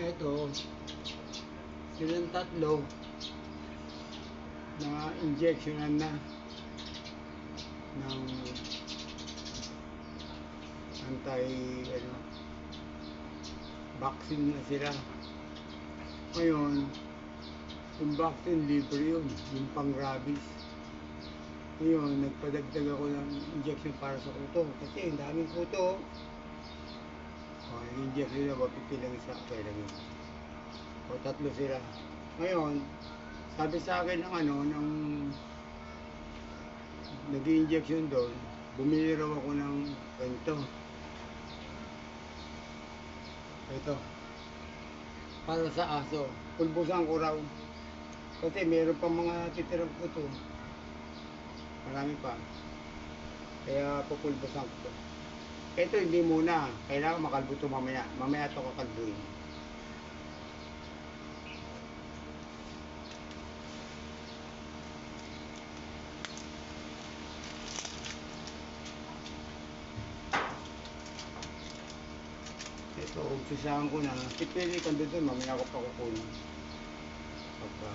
Eto, silang tatlo na injectionan na ng anti vaccine na sila. Ngayon, yung vaccine libre yun, yung pang-rabies. Ngayon, nagpadagdag ako ng injection para sa kuto kasi ang daming kuto. Nag-injection na, mapipilang isa, okay lang yun. O tatlo sila. Ngayon, sabi sa akin ng nag-injection doon, bumili raw ako ng ganito. Ito. Para sa aso. Pulbusan ko raw. Kasi meron pa mga titirang kuto. Marami pa. Kaya pupulbusan ko to. Ito hindi muna. Kailangan makalbo ito mamaya. Mamaya ito kakalbuin. Ito, umpisahan ko na. Pipili ka doon, mamaya ko pa kukunin. Pagka...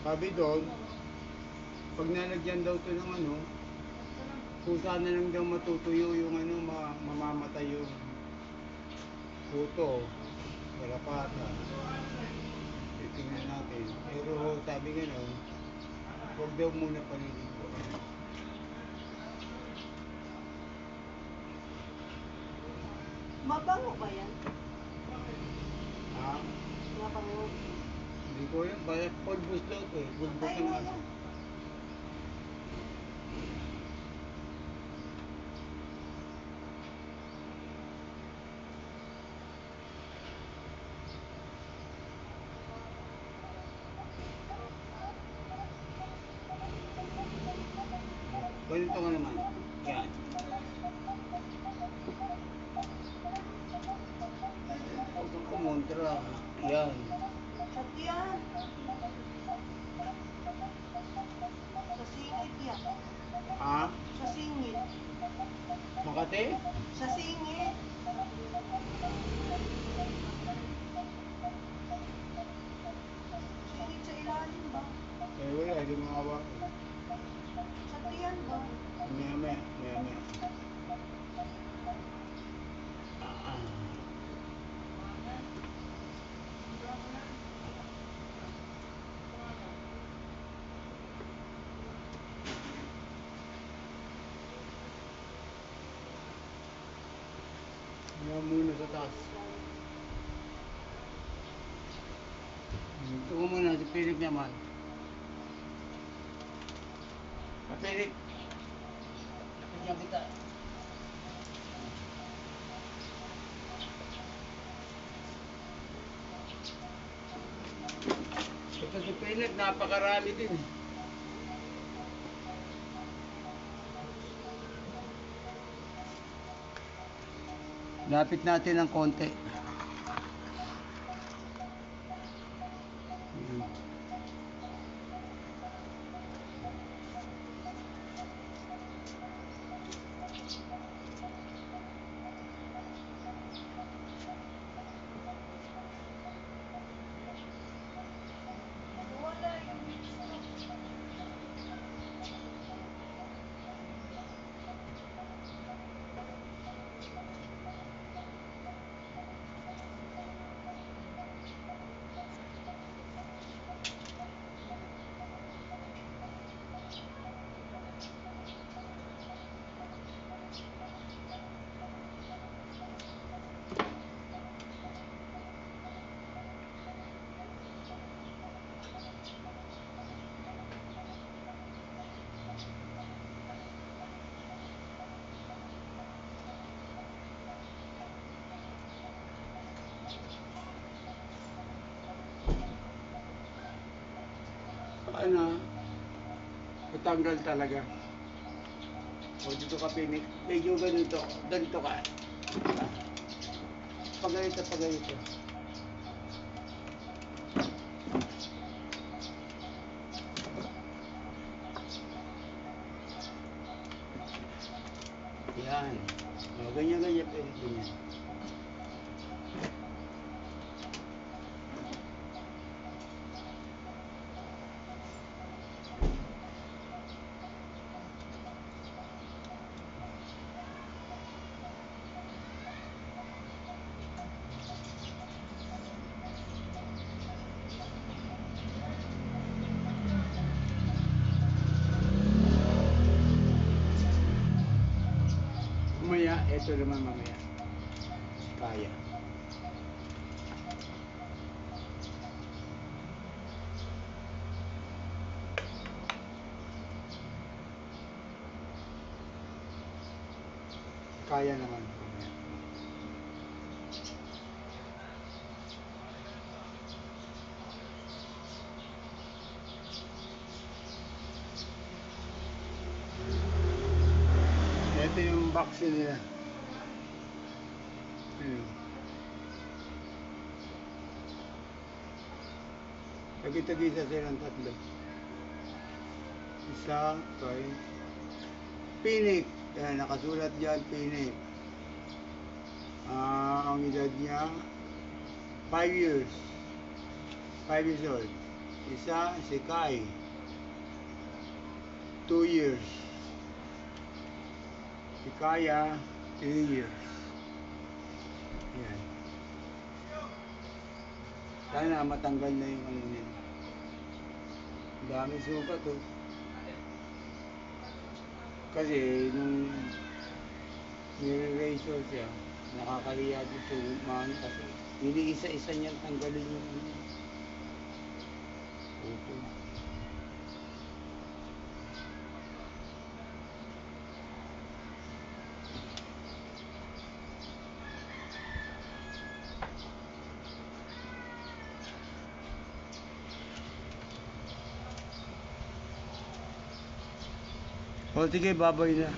Sabi doon, pag nalagyan daw ito ng kung saan na lang daw matutuyo yung mamamatay yung puto, garapata. Titingnan natin. Pero sabi gano'n, huwag daw muna paliligo. Mabango ba yan? Ha? Mabango. Hindi ko yan. Baya pulbos daw ito eh. Pulbos ng aso. Ganito ka naman. Yan. Huwag kang kumontra. Yan. Sat yan. Sa singit yan. Ha? Sa singit. Makati? Sa singit. Singit sa ilalim ba? Eh wala. Hindi makawa. Sat yan ba? Maya. Ah. Maya muna sa taas. Ito ko muna. Si Philip naman. Philip. Bigyan kita. Ito si Philip. Napakarami din. Lapit natin ng konti. Wala yung Matanggal talaga. O dito ka pinik. Medyo ganito ka. Pag ganito. Ito naman mamaya. Kaya. Kaya naman mamaya. Ito yung vaccine nila. Tagi-tagisa silang tatlo. Isa kay Pinik. Yan, nakasulat dyan, Pinik. Ang edad niya, 5 years. 5 years old. Isa, si Kai. 2 years. Si Kaya, 3 years. Yan. Sana matanggal na yung ano nila. Ang dami sukat oh. Kasi nung nire-razor siya, nakakaliya dito man kasi iniisa-isa niyang tanggalin yung ano. Opo. O sige, babay na.